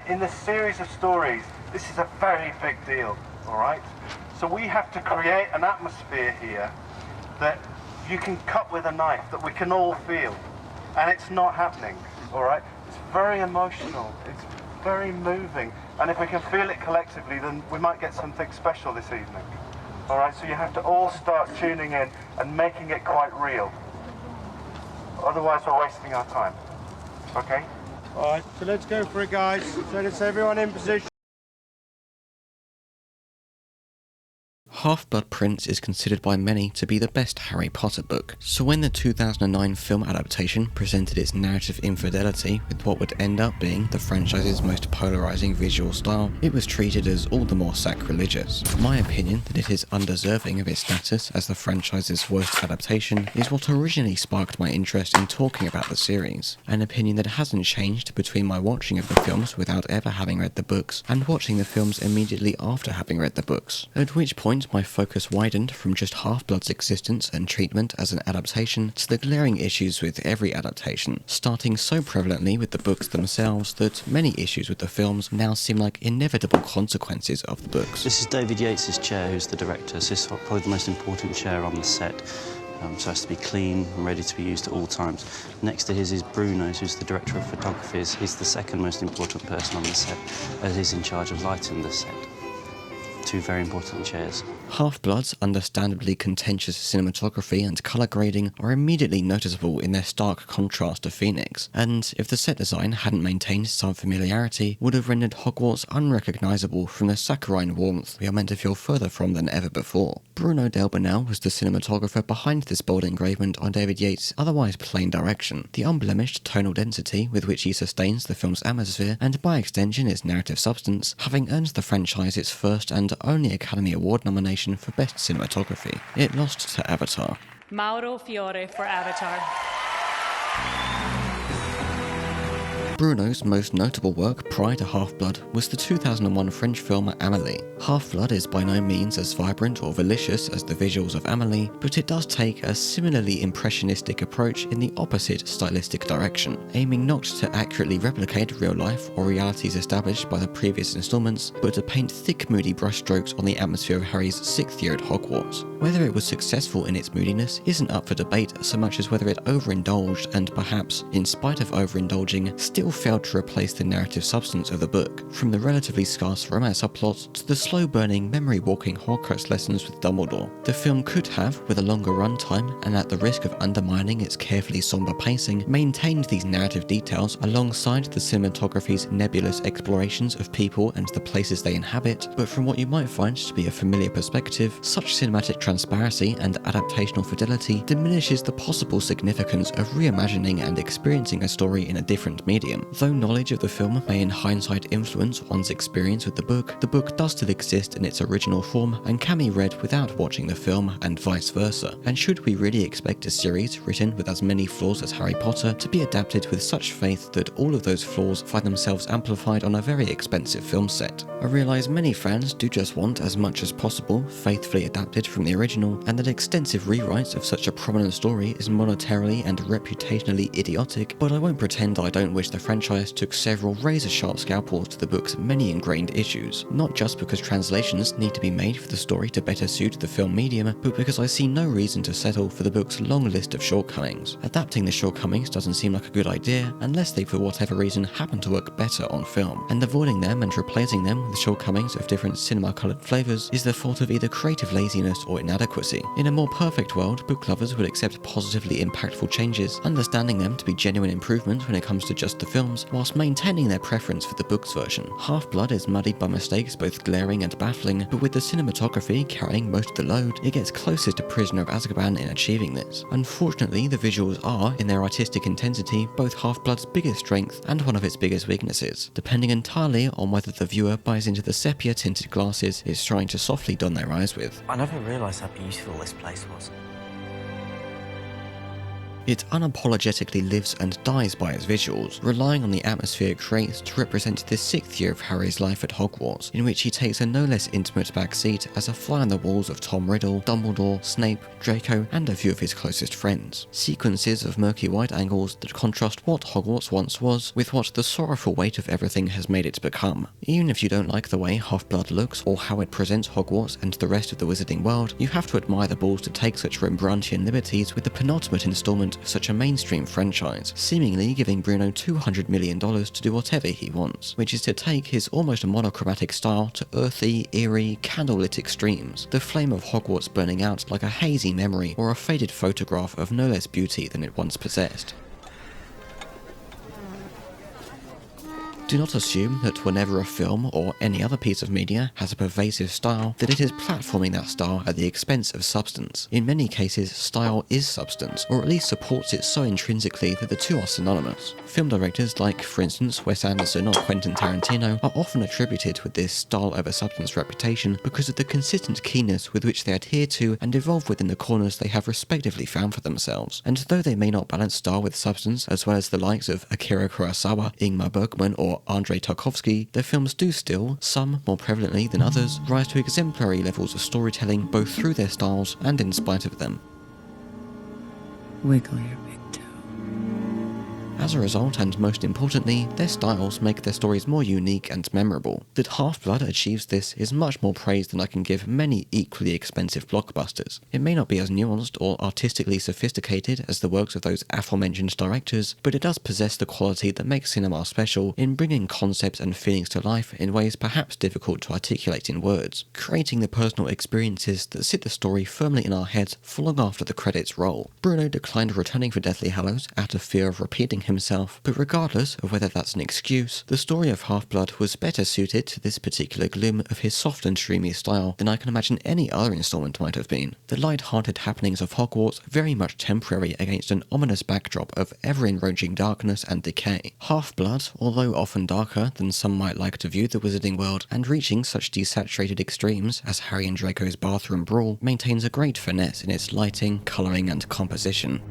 in the series of stories, this is a very big deal, all right? So we have to create an atmosphere here that you can cut with a knife, that we can all feel. And it's not happening, all right? It's very emotional, it's very moving. And if we can feel it collectively, then we might get something special this evening. All right, so you have to all start tuning in and making it quite real. Otherwise, we're wasting our time, okay? All right, so let's go for it, guys. So let's everyone in position. Half-Blood Prince is considered by many to be the best Harry Potter book, so when the 2009 film adaptation presented its narrative infidelity with what would end up being the franchise's most polarizing visual style, it was treated as all the more sacrilegious. My opinion that it is undeserving of its status as the franchise's worst adaptation is what originally sparked my interest in talking about the series, an opinion that hasn't changed between my watching of the films without ever having read the books and watching the films immediately after having read the books, at which point my focus widened from just Half-Blood's existence and treatment as an adaptation to the glaring issues with every adaptation, starting so prevalently with the books themselves that many issues with the films now seem like inevitable consequences of the books. This is David Yates' chair, who's the director, so this is probably the most important chair on the set. So it has to be clean and ready to be used at all times. Next to his is Bruno, who's the director of photography. He's the second most important person on the set, as he's in charge of lighting the set. Two very important chairs. Half-Blood's understandably contentious cinematography and colour grading are immediately noticeable in their stark contrast to Phoenix, and if the set design hadn't maintained some familiarity, would have rendered Hogwarts unrecognisable from the saccharine warmth we are meant to feel further from than ever before. Bruno Delbonnel was the cinematographer behind this bold engravement on David Yates' otherwise plain direction. The unblemished tonal density with which he sustains the film's atmosphere, and by extension its narrative substance, having earned the franchise its first and only Academy Award nomination for Best Cinematography. It lost to Avatar. Mauro Fiore for Avatar. Bruno's most notable work prior to Half-Blood was the 2001 French film Amélie. Half-Blood is by no means as vibrant or malicious as the visuals of Amélie, but it does take a similarly impressionistic approach in the opposite stylistic direction, aiming not to accurately replicate real life or realities established by the previous installments, but to paint thick moody brushstrokes on the atmosphere of Harry's 6th year at Hogwarts. Whether it was successful in its moodiness isn't up for debate so much as whether it overindulged and perhaps, in spite of overindulging, still failed to replace the narrative substance of the book, from the relatively scarce romance subplot to the slow-burning, memory-walking Horcrux lessons with Dumbledore. The film could have, with a longer runtime, and at the risk of undermining its carefully somber pacing, maintained these narrative details alongside the cinematography's nebulous explorations of people and the places they inhabit, but from what you might find to be a familiar perspective, such cinematic transparency and adaptational fidelity diminishes the possible significance of reimagining and experiencing a story in a different medium. Though knowledge of the film may in hindsight influence one's experience with the book does still exist in its original form and can be read without watching the film and vice versa. And should we really expect a series written with as many flaws as Harry Potter to be adapted with such faith that all of those flaws find themselves amplified on a very expensive film set? I realise many fans do just want as much as possible faithfully adapted from the original, and that extensive rewrites of such a prominent story is monetarily and reputationally idiotic, but I won't pretend I don't wish the franchise took several razor-sharp scalpels to the book's many ingrained issues, not just because translations need to be made for the story to better suit the film medium, but because I see no reason to settle for the book's long list of shortcomings. Adapting the shortcomings doesn't seem like a good idea unless they for whatever reason happen to work better on film, and avoiding them and replacing them with shortcomings of different cinema-coloured flavours is the fault of either creative laziness or inadequacy. In a more perfect world, book lovers would accept positively impactful changes, understanding them to be genuine improvements when it comes to just the films, whilst maintaining their preference for the book's version. Half-Blood is muddied by mistakes both glaring and baffling, but with the cinematography carrying most of the load, it gets closest to Prisoner of Azkaban in achieving this. Unfortunately, the visuals are, in their artistic intensity, both Half-Blood's biggest strength and one of its biggest weaknesses, depending entirely on whether the viewer buys into the sepia-tinted glasses it's trying to softly don their eyes with. I never realised how beautiful this place was. It unapologetically lives and dies by its visuals, relying on the atmosphere it creates to represent the 6th year of Harry's life at Hogwarts, in which he takes a no less intimate backseat as a fly on the walls of Tom Riddle, Dumbledore, Snape, Draco, and a few of his closest friends. Sequences of murky wide angles that contrast what Hogwarts once was with what the sorrowful weight of everything has made it become. Even if you don't like the way Half-Blood looks or how it presents Hogwarts and the rest of the wizarding world, you have to admire the balls to take such Rembrandtian liberties with the penultimate installment of such a mainstream franchise, seemingly giving Bruno $200 million to do whatever he wants, which is to take his almost monochromatic style to earthy, eerie, candlelit extremes, the flame of Hogwarts burning out like a hazy memory or a faded photograph of no less beauty than it once possessed. Do not assume that whenever a film or any other piece of media has a pervasive style, that it is platforming that style at the expense of substance. In many cases, style is substance, or at least supports it so intrinsically that the two are synonymous. Film directors like, for instance, Wes Anderson or Quentin Tarantino are often attributed with this style over substance reputation because of the consistent keenness with which they adhere to and evolve within the corners they have respectively found for themselves. And though they may not balance style with substance as well as the likes of Akira Kurosawa, Ingmar Bergman, or Andrei Tarkovsky, their films do still, some more prevalently than others, rise to exemplary levels of storytelling both through their styles and in spite of them. Wiggle your big toe. As a result, and most importantly, their styles make their stories more unique and memorable. That Half-Blood achieves this is much more praise than I can give many equally expensive blockbusters. It may not be as nuanced or artistically sophisticated as the works of those aforementioned directors, but it does possess the quality that makes cinema special in bringing concepts and feelings to life in ways perhaps difficult to articulate in words, creating the personal experiences that sit the story firmly in our heads for long after the credits roll. Bruno declined returning for Deathly Hallows out of fear of repeating himself, but regardless of whether that's an excuse, the story of Half-Blood was better suited to this particular gloom of his soft and dreamy style than I can imagine any other installment might have been. The light-hearted happenings of Hogwarts very much temporary against an ominous backdrop of ever-enraging darkness and decay. Half-Blood, although often darker than some might like to view the wizarding world, and reaching such desaturated extremes as Harry and Draco's bathroom brawl, maintains a great finesse in its lighting, colouring and composition.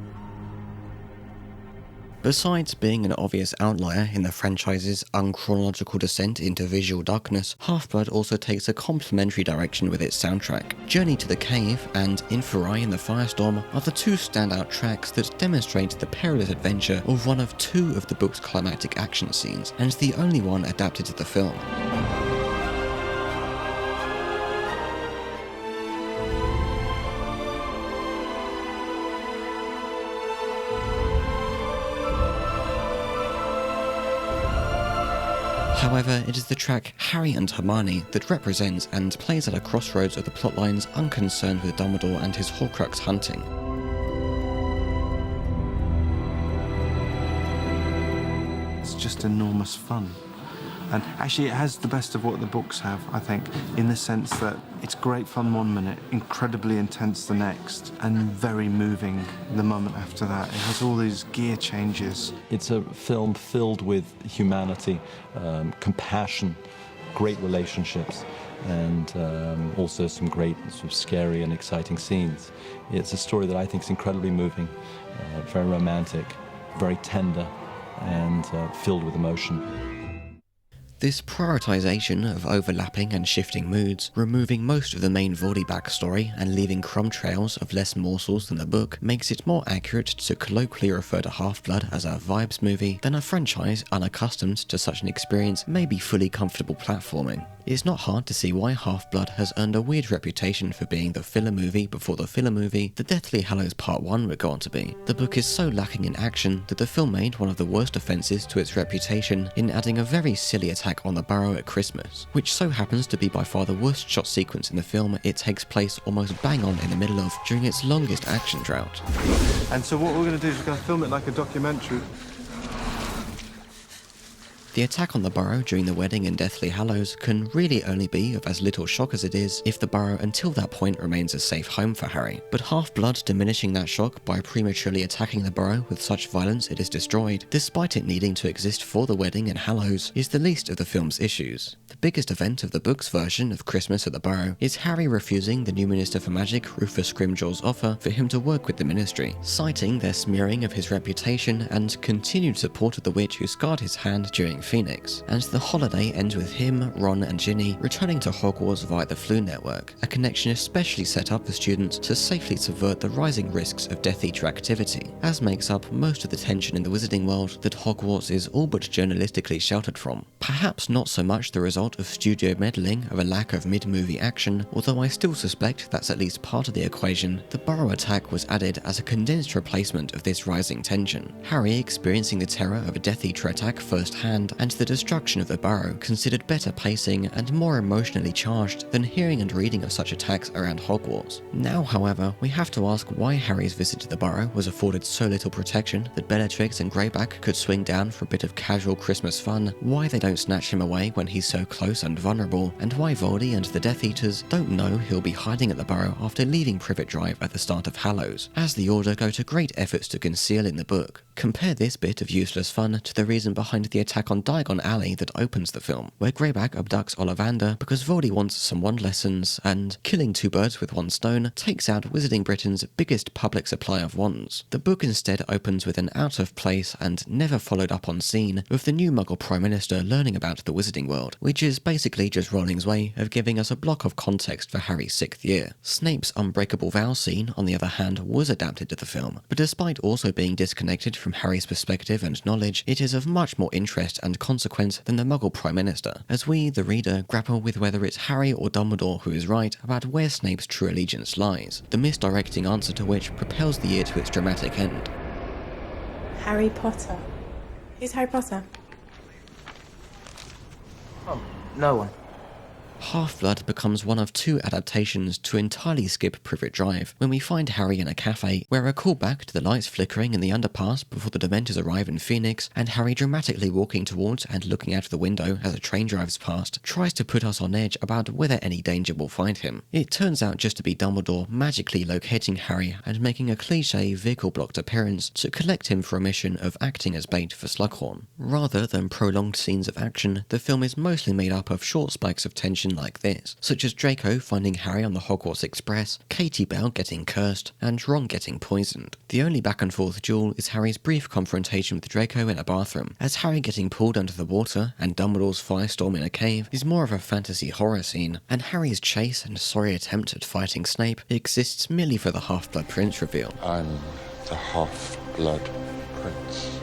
Besides being an obvious outlier in the franchise's unchronological descent into visual darkness, Half-Blood also takes a complementary direction with its soundtrack. Journey to the Cave and Inferi in the Firestorm are the two standout tracks that demonstrate the perilous adventure of one of two of the book's climactic action scenes, and the only one adapted to the film. However, it is the track Harry and Hermione that represents and plays at a crossroads of the plotlines unconcerned with Dumbledore and his Horcrux hunting. It's just enormous fun. And actually it has the best of what the books have, I think, in the sense that it's great fun one minute, incredibly intense the next, and very moving the moment after that. It has all these gear changes. It's a film filled with humanity, compassion, great relationships, and also some great sort of scary and exciting scenes. It's a story that I think is incredibly moving, very romantic, very tender, and filled with emotion. This prioritization of overlapping and shifting moods, removing most of the main Vordy backstory and leaving crumb trails of less morsels than the book, makes it more accurate to colloquially refer to Half-Blood as a vibes movie than a franchise unaccustomed to such an experience may be fully comfortable platforming. It's not hard to see why Half-Blood has earned a weird reputation for being the filler movie before the filler movie that Deathly Hallows Part 1 would go on to be. The book is so lacking in action that the film made one of the worst offences to its reputation in adding a very silly attack on the Burrow at Christmas, which so happens to be by far the worst shot sequence in the film. It takes place almost bang on in the middle of during its longest action drought. And so what we're going to do is we're going to film it like a documentary. The attack on the Burrow during the wedding in Deathly Hallows can really only be of as little shock as it is if the Burrow until that point remains a safe home for Harry. But Half-Blood diminishing that shock by prematurely attacking the Burrow with such violence it is destroyed, despite it needing to exist for the wedding in Hallows, is the least of the film's issues. The The biggest event of the book's version of Christmas at the Burrow is Harry refusing the new Minister for Magic, Rufus Scrimgeour's offer for him to work with the Ministry, citing their smearing of his reputation and continued support of the witch who scarred his hand during Phoenix. And the holiday ends with him, Ron and Ginny returning to Hogwarts via the Flu Network, a connection especially set up for students to safely subvert the rising risks of Death Eater activity, as makes up most of the tension in the wizarding world that Hogwarts is all but journalistically sheltered from. Perhaps not so much the result of studio meddling or a lack of mid-movie action, although I still suspect that's at least part of the equation. The Burrow attack was added as a condensed replacement of this rising tension. Harry experiencing the terror of a Death Eater attack firsthand, and the destruction of the Burrow considered better pacing and more emotionally charged than hearing and reading of such attacks around Hogwarts. Now, however, we have to ask why Harry's visit to the Burrow was afforded so little protection that Bellatrix and Greyback could swing down for a bit of casual Christmas fun, why they don't snatch him away when he's so close and vulnerable, and why Voldy and the Death Eaters don't know he'll be hiding at the Burrow after leaving Privet Drive at the start of Hallows, as the Order go to great efforts to conceal in the book. Compare this bit of useless fun to the reason behind the attack on Diagon Alley that opens the film, where Greyback abducts Ollivander because Voldy wants some wand lessons, and killing two birds with one stone takes out Wizarding Britain's biggest public supply of wands. The book instead opens with an out-of-place and never followed up on scene with the new Muggle Prime Minister learning about the wizarding world, which is basically just Rowling's way of giving us a block of context for Harry's 6th year. Snape's Unbreakable Vow scene, on the other hand, was adapted to the film, but despite also being disconnected from Harry's perspective and knowledge, it is of much more interest and consequence than the Muggle Prime Minister, as we, the reader, grapple with whether it's Harry or Dumbledore who is right about where Snape's true allegiance lies, the misdirecting answer to which propels the year to its dramatic end. Harry Potter. Who's Harry Potter? Oh, no one. Half-Blood becomes one of two adaptations to entirely skip Privet Drive, when we find Harry in a cafe, where a callback to the lights flickering in the underpass before the Dementors arrive in Phoenix, and Harry dramatically walking towards and looking out the window as a train drives past, tries to put us on edge about whether any danger will find him. It turns out just to be Dumbledore magically locating Harry and making a cliché vehicle-blocked appearance to collect him for a mission of acting as bait for Slughorn. Rather than prolonged scenes of action, the film is mostly made up of short spikes of tension like this, such as Draco finding Harry on the Hogwarts Express, Katie Bell getting cursed, and Ron getting poisoned. The only back and forth duel is Harry's brief confrontation with Draco in a bathroom, as Harry getting pulled under the water and Dumbledore's firestorm in a cave is more of a fantasy horror scene, and Harry's chase and sorry attempt at fighting Snape exists merely for the Half-Blood Prince reveal. I'm the Half-Blood Prince.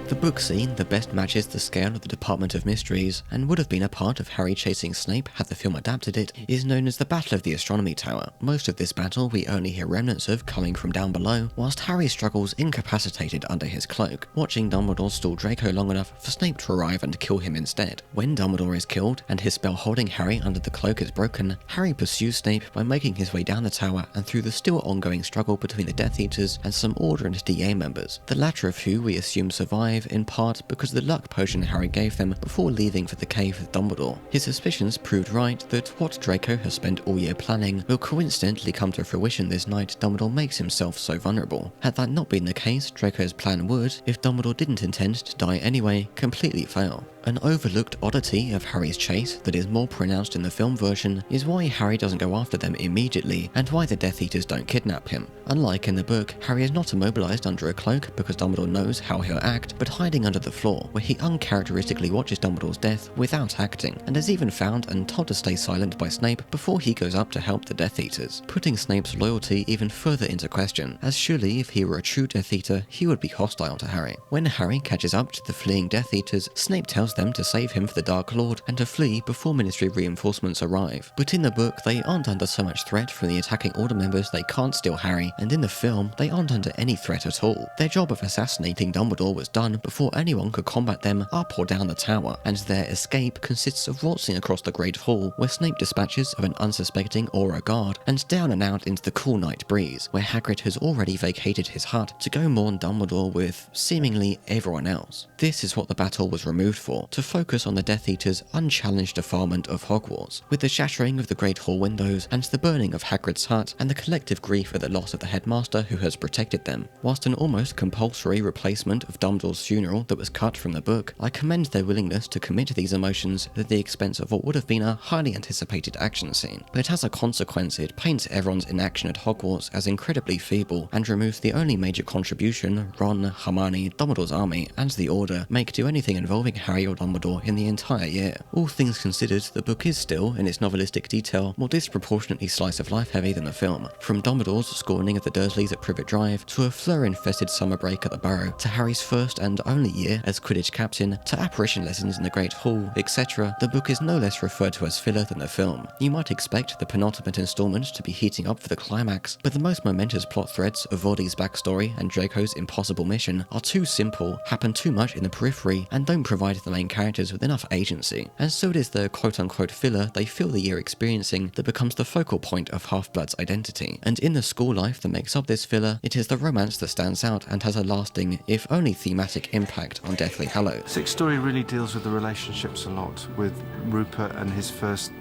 The book scene that best matches the scale of the Department of Mysteries, and would have been a part of Harry chasing Snape had the film adapted it, is known as the Battle of the Astronomy Tower. Most of this battle we only hear remnants of coming from down below, whilst Harry struggles incapacitated under his cloak, watching Dumbledore stall Draco long enough for Snape to arrive and kill him instead. When Dumbledore is killed, and his spell holding Harry under the cloak is broken, Harry pursues Snape by making his way down the tower and through the still ongoing struggle between the Death Eaters and some Order and DA members, the latter of who we assume survive in part because of the luck potion Harry gave them before leaving for the cave with Dumbledore. His suspicions proved right that what Draco has spent all year planning will coincidentally come to fruition this night Dumbledore makes himself so vulnerable. Had that not been the case, Draco's plan would, if Dumbledore didn't intend to die anyway, completely fail. An overlooked oddity of Harry's chase that is more pronounced in the film version is why Harry doesn't go after them immediately, and why the Death Eaters don't kidnap him. Unlike in the book, Harry is not immobilized under a cloak because Dumbledore knows how he'll act, but hiding under the floor, where he uncharacteristically watches Dumbledore's death without acting, and is even found and told to stay silent by Snape before he goes up to help the Death Eaters, putting Snape's loyalty even further into question, as surely if he were a true Death Eater, he would be hostile to Harry. When Harry catches up to the fleeing Death Eaters, Snape tells them to save him for the Dark Lord and to flee before Ministry reinforcements arrive. But in the book, they aren't under so much threat from the attacking Order members they can't steal Harry, and in the film, they aren't under any threat at all. Their job of assassinating Dumbledore was done before anyone could combat them up or down the tower, and their escape consists of waltzing across the Great Hall, where Snape dispatches of an unsuspecting Auror guard, and down and out into the cool night breeze, where Hagrid has already vacated his hut to go mourn Dumbledore with seemingly everyone else. This is what the battle was removed for, more, to focus on the Death Eater's unchallenged defilement of Hogwarts, with the shattering of the Great Hall windows and the burning of Hagrid's hut and the collective grief at the loss of the headmaster who has protected them. Whilst an almost compulsory replacement of Dumbledore's funeral that was cut from the book, I commend their willingness to commit to these emotions at the expense of what would have been a highly anticipated action scene. But as a consequence, it paints everyone's inaction at Hogwarts as incredibly feeble and removes the only major contribution Ron, Hermione, Dumbledore's army, and the Order make to anything involving Harry or Dumbledore in the entire year. All things considered, the book is still, in its novelistic detail, more disproportionately slice-of-life heavy than the film. From Dumbledore's scorning of the Dursleys at Privet Drive, to a Fleur-infested summer break at the Burrow, to Harry's first and only year as Quidditch captain, to apparition lessons in the Great Hall, etc., the book is no less referred to as filler than the film. You might expect the penultimate installment to be heating up for the climax, but the most momentous plot threads of Voldy's backstory and Draco's impossible mission are too simple, happen too much in the periphery, and don't provide the main characters with enough agency. And so it is the quote-unquote filler they feel the year experiencing that becomes the focal point of Half-Blood's identity. And in the school life that makes up this filler, it is the romance that stands out and has a lasting, if only thematic, impact on Deathly Hallows. Sixth story really deals with the relationships a lot, with Rupert and his first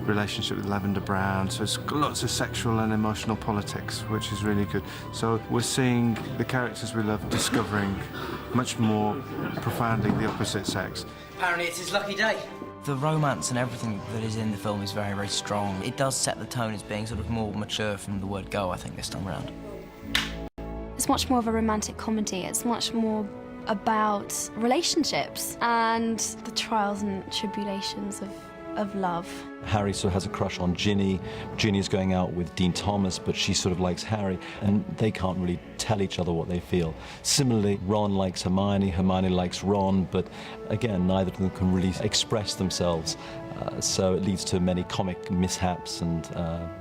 relationship with Lavender Brown, so it's got lots of sexual and emotional politics, which is really good. So we're seeing the characters we love discovering much more profoundly the opposite sex. Apparently it's his lucky day. The romance and everything that is in the film is very, very strong. It does set the tone as being sort of more mature from the word go, I think, this time around. It's much more of a romantic comedy. It's much more about relationships and the trials and tribulations of love. Harry sort of has a crush on Ginny. Ginny's going out with Dean Thomas, but she sort of likes Harry, and they can't really tell each other what they feel. Similarly, Ron likes Hermione, Hermione likes Ron, but again, neither of them can really express themselves. So it leads to many comic mishaps and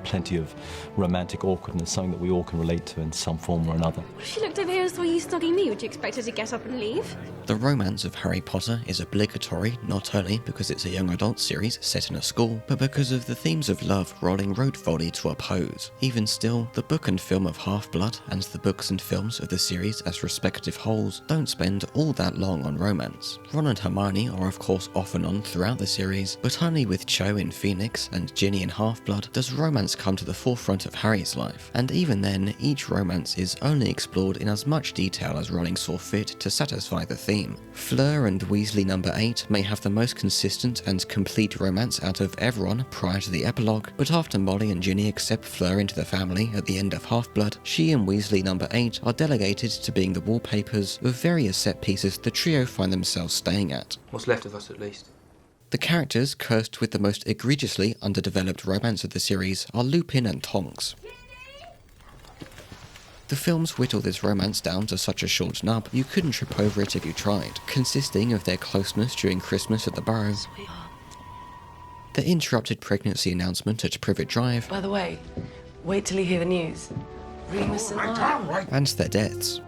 plenty of romantic awkwardness, something that we all can relate to in some form or another. If she looked over here and saw you snugging me, would you expect her to get up and leave? The romance of Harry Potter is obligatory not only because it's a young adult series set in a school, but because of the themes of love Rowling wrote Voldy to oppose. Even still, the book and film of Half-Blood and the books and films of the series as respective wholes don't spend all that long on romance. Ron and Hermione are of course off and on throughout the series, but only with Cho in Phoenix and Ginny in Half-Blood does romance come to the forefront of Harry's life, and even then, each romance is only explored in as much detail as Rowling saw fit to satisfy the theme. Fleur and Weasley No. 8 may have the most consistent and complete romance out of everyone prior to the epilogue, but after Molly and Ginny accept Fleur into the family at the end of Half-Blood, she and Weasley No. 8 are delegated to being the wallpapers of various set pieces the trio find themselves staying at. What's left of us, at least. The characters cursed with the most egregiously underdeveloped romance of the series are Lupin and Tonks. The films whittle this romance down to such a short nub, you couldn't trip over it if you tried, consisting of their closeness during Christmas at the Burrow, the interrupted pregnancy announcement at Privet Drive, By the way, wait till you hear the news. Remus and I. and their deaths.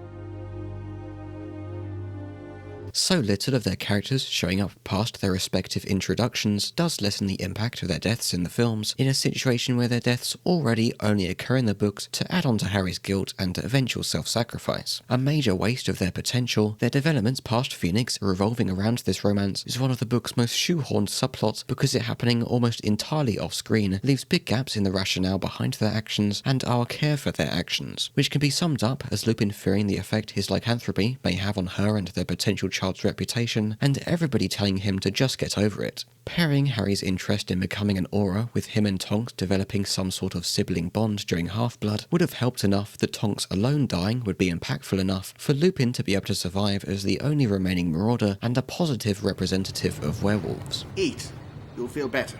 So little of their characters showing up past their respective introductions does lessen the impact of their deaths in the films, in a situation where their deaths already only occur in the books to add on to Harry's guilt and eventual self-sacrifice. A major waste of their potential, their developments past Phoenix revolving around this romance is one of the book's most shoehorned subplots because it happening almost entirely off-screen leaves big gaps in the rationale behind their actions and our care for their actions, which can be summed up as Lupin fearing the effect his lycanthropy may have on her and their potential child's reputation, and everybody telling him to just get over it. Pairing Harry's interest in becoming an Auror with him and Tonks developing some sort of sibling bond during Half-Blood would have helped enough that Tonks alone dying would be impactful enough for Lupin to be able to survive as the only remaining marauder and a positive representative of werewolves. Eat. You'll feel better.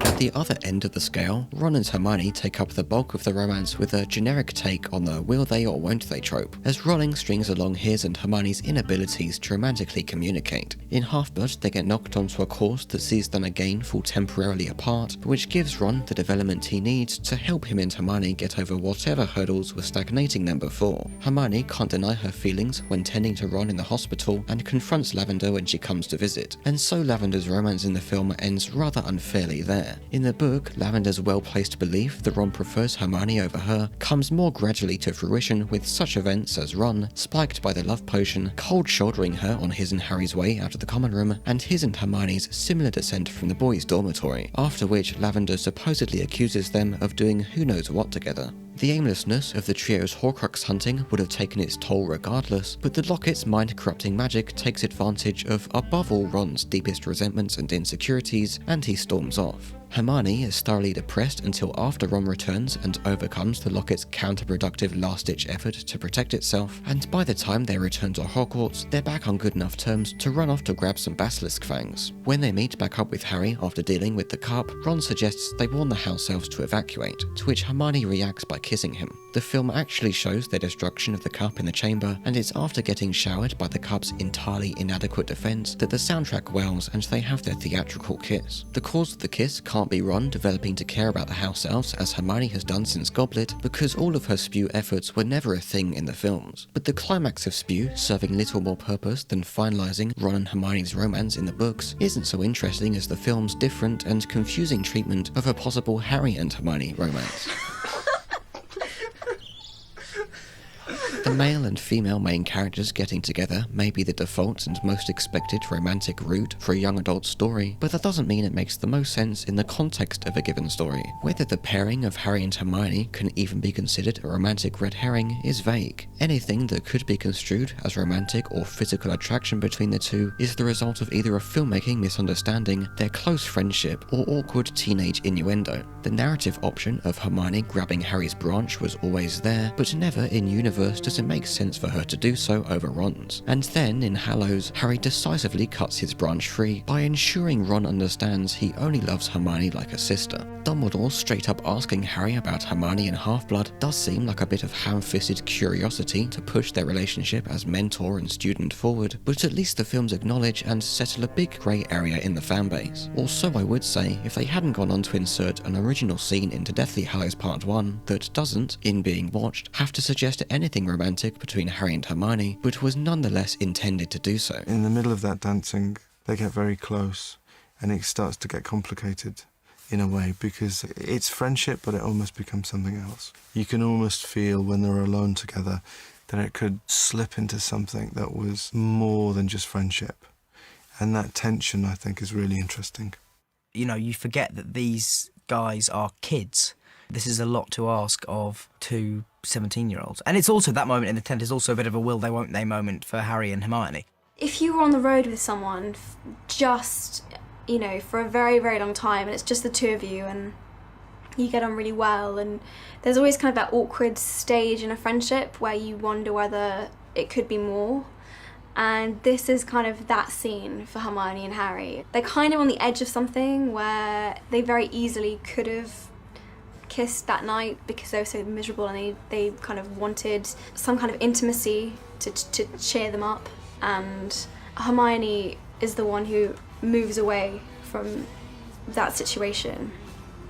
At the other end of the scale, Ron and Hermione take up the bulk of the romance with a generic take on the will they or won't they trope, as Rowling strings along his and Hermione's inabilities to romantically communicate. In Half-Blood, they get knocked onto a course that sees them again fall temporarily apart, but which gives Ron the development he needs to help him and Hermione get over whatever hurdles were stagnating them before. Hermione can't deny her feelings when tending to Ron in the hospital and confronts Lavender when she comes to visit, and so Lavender's romance in the film ends rather unfairly there. In the book, Lavender's well-placed belief that Ron prefers Hermione over her comes more gradually to fruition with such events as Ron, spiked by the love potion, cold-shouldering her on his and Harry's way out of the common room, and his and Hermione's similar descent from the boys' dormitory, after which Lavender supposedly accuses them of doing who knows what together. The aimlessness of the trio's Horcrux hunting would have taken its toll regardless, but the locket's mind-corrupting magic takes advantage of above all Ron's deepest resentments and insecurities, and he storms off. Hermione is thoroughly depressed until after Ron returns and overcomes the locket's counterproductive last-ditch effort to protect itself, and by the time they return to Hogwarts, they're back on good enough terms to run off to grab some basilisk fangs. When they meet back up with Harry after dealing with the cup, Ron suggests they warn the house elves to evacuate, to which Hermione reacts by kissing him. The film actually shows their destruction of the cup in the chamber, and it's after getting showered by the cup's entirely inadequate defense that the soundtrack wells and they have their theatrical kiss. The cause of the kiss can't be Ron developing to care about the house elves as Hermione has done since Goblet, because all of her spew efforts were never a thing in the films. But the climax of spew serving little more purpose than finalising Ron and Hermione's romance in the books isn't so interesting as the film's different and confusing treatment of a possible Harry and Hermione romance. The male and female main characters getting together may be the default and most expected romantic route for a young adult story, but that doesn't mean it makes the most sense in the context of a given story. Whether the pairing of Harry and Hermione can even be considered a romantic red herring is vague. Anything that could be construed as romantic or physical attraction between the two is the result of either a filmmaking misunderstanding, their close friendship, or awkward teenage innuendo. The narrative option of Hermione grabbing Harry's branch was always there, but never in universe does it make sense for her to do so over Ron's. And then, in Hallows, Harry decisively cuts his branch free by ensuring Ron understands he only loves Hermione like a sister. Dumbledore straight up asking Harry about Hermione and Half-Blood does seem like a bit of ham-fisted curiosity to push their relationship as mentor and student forward, but at least the films acknowledge and settle a big grey area in the fanbase. Also, I would say, if they hadn't gone on to insert an original scene into Deathly Hallows Part 1 that doesn't, in being watched, have to suggest anything romantic between Harry and Hermione, but was nonetheless intended to do so. In the middle of that dancing, they get very close, and it starts to get complicated in a way, because it's friendship, but it almost becomes something else. You can almost feel when they're alone together that it could slip into something that was more than just friendship. And that tension, I think, is really interesting. You know, you forget that these guys are kids. This is a lot to ask of two 17-year-olds. And it's also, that moment in the tent is also a bit of a will they won't they moment for Harry and Hermione. If you were on the road with someone just, you know, for a very, very long time, and it's just the two of you and you get on really well, and there's always kind of that awkward stage in a friendship where you wonder whether it could be more. And this is kind of that scene for Hermione and Harry. They're kind of on the edge of something where they very easily could have kissed that night because they were so miserable, and they kind of wanted some kind of intimacy to cheer them up. And Hermione is the one who moves away from that situation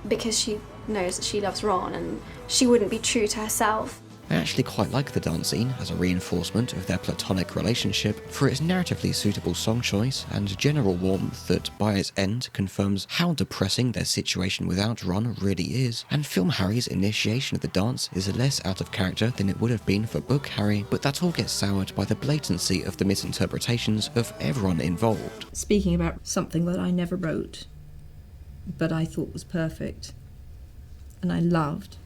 because she knows that she loves Ron and she wouldn't be true to herself. I actually quite like the dance scene as a reinforcement of their platonic relationship for its narratively suitable song choice and general warmth that, by its end, confirms how depressing their situation without Ron really is, and film Harry's initiation of the dance is less out of character than it would have been for book Harry, but that all gets soured by the blatancy of the misinterpretations of everyone involved. Speaking about something that I never wrote, but I thought was perfect, and I loved,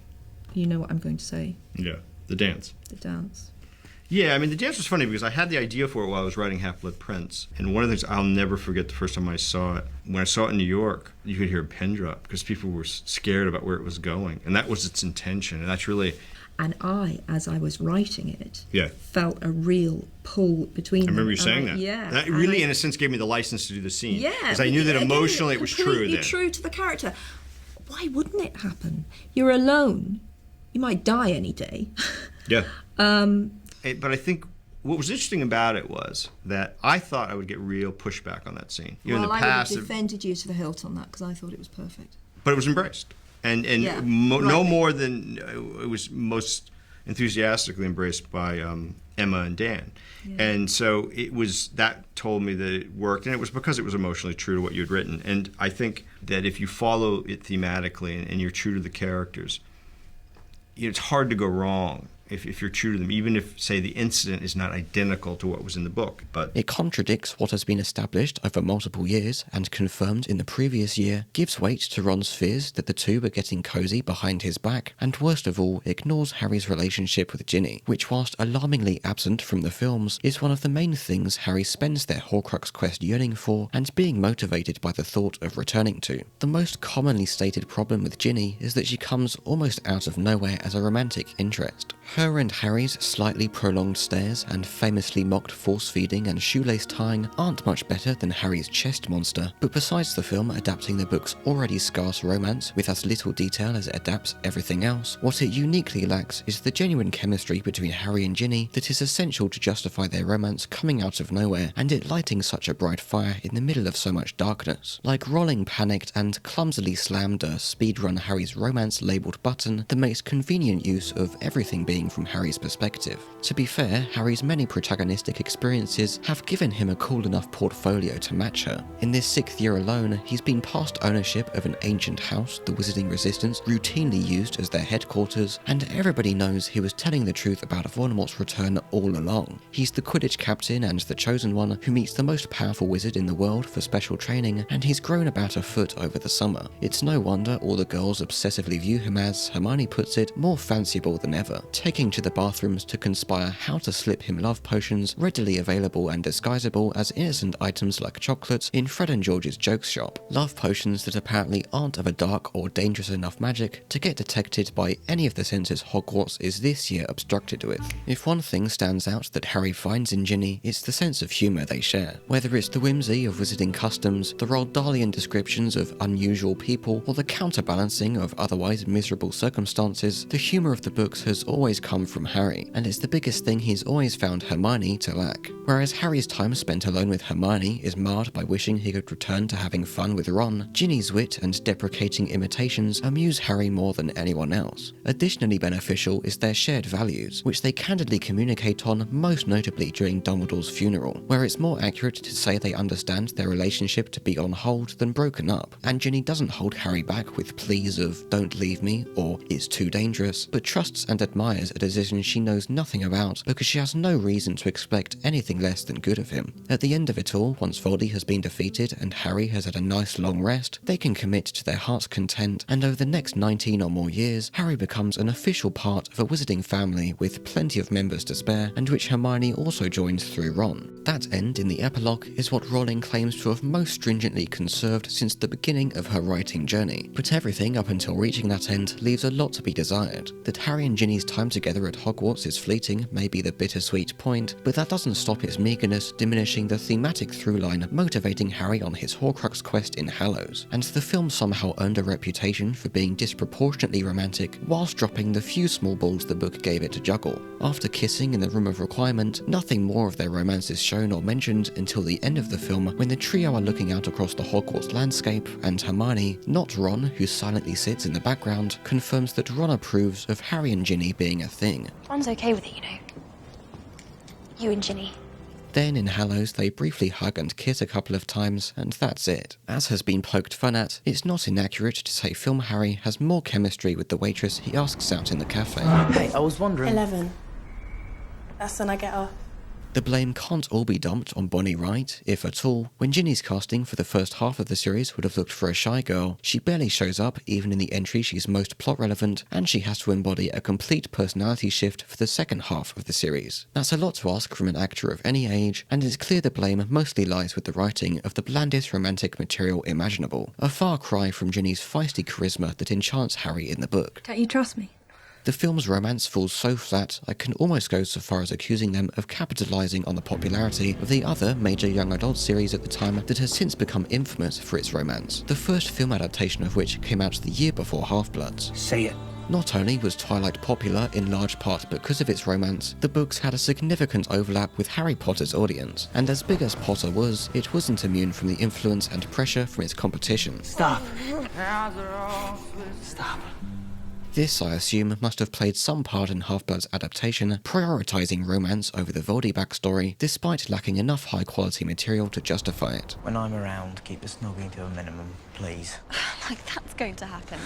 you know what I'm going to say. Yeah. The dance. The dance. Yeah, I mean, the dance was funny because I had the idea for it while I was writing Half-Blood Prince. And one of the things I'll never forget the first time I saw it, when I saw it in New York, you could hear a pin drop because people were scared about where it was going. And that was its intention. And that's really... And I, as I was writing it, yeah, felt a real pull between them. I remember you saying that. Yeah. That really, in a sense, gave me the license to do the scene. Yeah. Because I knew that emotionally it was true then. True to the character. Why wouldn't it happen? You're alone. You might die any day. Yeah. But I think what was interesting about it was that I thought I would get real pushback on that scene. Well, I would have defended you to the hilt on that because I thought it was perfect. But it was embraced. And yeah, no more than it was most enthusiastically embraced by Emma and Dan. Yeah. And so that told me that it worked, and it was because it was emotionally true to what you'd written. And I think that if you follow it thematically and you're true to the characters, it's hard to go wrong if you're true to them, even if, say, the incident is not identical to what was in the book. But it contradicts what has been established over multiple years and confirmed in the previous year, gives weight to Ron's fears that the two were getting cozy behind his back, and worst of all, ignores Harry's relationship with Ginny, which, whilst alarmingly absent from the films, is one of the main things Harry spends their Horcrux quest yearning for and being motivated by the thought of returning to. The most commonly stated problem with Ginny is that she comes almost out of nowhere as a romantic interest. Her and Harry's slightly prolonged stares and famously mocked force-feeding and shoelace tying aren't much better than Harry's chest monster, but besides the film adapting the book's already scarce romance with as little detail as it adapts everything else, what it uniquely lacks is the genuine chemistry between Harry and Ginny that is essential to justify their romance coming out of nowhere and it lighting such a bright fire in the middle of so much darkness. Like Rowling panicked and clumsily slammed a speedrun Harry's romance labelled button that makes convenient use of everything being from Harry's perspective. To be fair, Harry's many protagonistic experiences have given him a cool enough portfolio to match her. In this 6th year alone, he's been passed ownership of an ancient house the Wizarding Resistance routinely used as their headquarters, and everybody knows he was telling the truth about Voldemort's return all along. He's the Quidditch captain and the chosen one who meets the most powerful wizard in the world for special training, and he's grown about a foot over the summer. It's no wonder all the girls obsessively view him as, Hermione puts it, more fanciable than ever, taking to the bathrooms to conspire how to slip him love potions readily available and disguisable as innocent items like chocolates in Fred and George's jokes shop. Love potions that apparently aren't of a dark or dangerous enough magic to get detected by any of the senses Hogwarts is this year obstructed with. If one thing stands out that Harry finds in Ginny, it's the sense of humour they share. Whether it's the whimsy of wizarding customs, the Roald Dahlian descriptions of unusual people, or the counterbalancing of otherwise miserable circumstances, the humour of the books has always come from Harry, and it's the biggest thing he's always found Hermione to lack. Whereas Harry's time spent alone with Hermione is marred by wishing he could return to having fun with Ron, Ginny's wit and deprecating imitations amuse Harry more than anyone else. Additionally beneficial is their shared values, which they candidly communicate on, most notably during Dumbledore's funeral, where it's more accurate to say they understand their relationship to be on hold than broken up, and Ginny doesn't hold Harry back with pleas of "don't leave me" or "it's too dangerous," but trusts and admires a decision she knows nothing about because she has no reason to expect anything less than good of him. At the end of it all, once Voldy has been defeated and Harry has had a nice long rest, they can commit to their heart's content, and over the next 19 or more years, Harry becomes an official part of a wizarding family with plenty of members to spare, and which Hermione also joins through Ron. That end in the epilogue is what Rowling claims to have most stringently conserved since the beginning of her writing journey, but everything up until reaching that end leaves a lot to be desired. That Harry and Ginny's time together at Hogwarts is fleeting may be the bittersweet point, but that doesn't stop its meagreness diminishing the thematic through-line motivating Harry on his Horcrux quest in Hallows, and the film somehow earned a reputation for being disproportionately romantic whilst dropping the few small balls the book gave it to juggle. After kissing in the Room of Requirement, nothing more of their romance is shown or mentioned until the end of the film when the trio are looking out across the Hogwarts landscape and Hermione, not Ron who silently sits in the background, confirms that Ron approves of Harry and Ginny being a thing. Ron's okay with it, you know. You and Ginny. Then in Hallows they briefly hug and kiss a couple of times, and that's it. As has been poked fun at, it's not inaccurate to say Film Harry has more chemistry with the waitress he asks out in the cafe. Hey, I was wondering... 11. That's when I get off. The blame can't all be dumped on Bonnie Wright, if at all. When Ginny's casting for the first half of the series would have looked for a shy girl, she barely shows up even in the entry she's most plot relevant, and she has to embody a complete personality shift for the second half of the series. That's a lot to ask from an actor of any age, and it's clear the blame mostly lies with the writing of the blandest romantic material imaginable, a far cry from Ginny's feisty charisma that enchants Harry in the book. Don't you trust me? The film's romance falls so flat, I can almost go so far as accusing them of capitalising on the popularity of the other major young adult series at the time that has since become infamous for its romance, the first film adaptation of which came out the year before Half-Bloods. Say it. Not only was Twilight popular in large part because of its romance, the books had a significant overlap with Harry Potter's audience, and as big as Potter was, it wasn't immune from the influence and pressure from its competition. Stop. Stop. This, I assume, must have played some part in Half-Blood's adaptation, prioritising romance over the Voldy backstory, despite lacking enough high-quality material to justify it. When I'm around, keep the snogging to a minimum, please. Like, that's going to happen.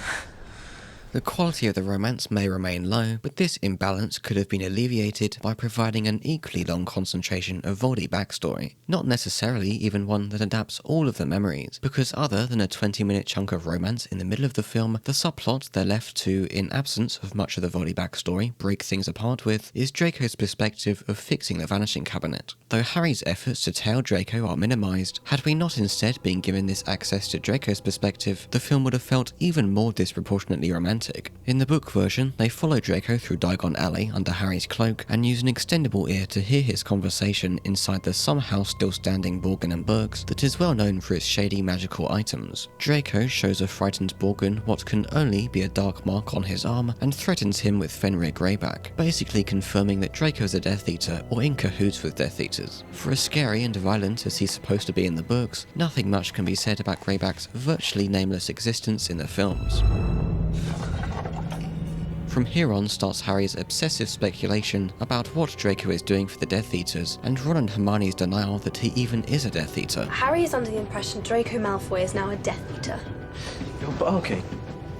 The quality of the romance may remain low, but this imbalance could have been alleviated by providing an equally long concentration of Voldy backstory. Not necessarily even one that adapts all of the memories, because other than a 20-minute chunk of romance in the middle of the film, the subplot they're left to, in absence of much of the Voldy backstory, break things apart with, is Draco's perspective of fixing the Vanishing Cabinet. Though Harry's efforts to tail Draco are minimised, had we not instead been given this access to Draco's perspective, the film would have felt even more disproportionately romantic. In the book version, they follow Draco through Diagon Alley under Harry's cloak and use an extendable ear to hear his conversation inside the somehow still standing Borgin and Burkes that is well known for its shady magical items. Draco shows a frightened Borgin what can only be a dark mark on his arm and threatens him with Fenrir Greyback, basically confirming that Draco is a Death Eater or in cahoots with Death Eaters. For as scary and violent as he's supposed to be in the books, nothing much can be said about Greyback's virtually nameless existence in the films. From here on starts Harry's obsessive speculation about what Draco is doing for the Death Eaters, and Ron and Hermione's denial that he even is a Death Eater. Harry is under the impression Draco Malfoy is now a Death Eater. Okay.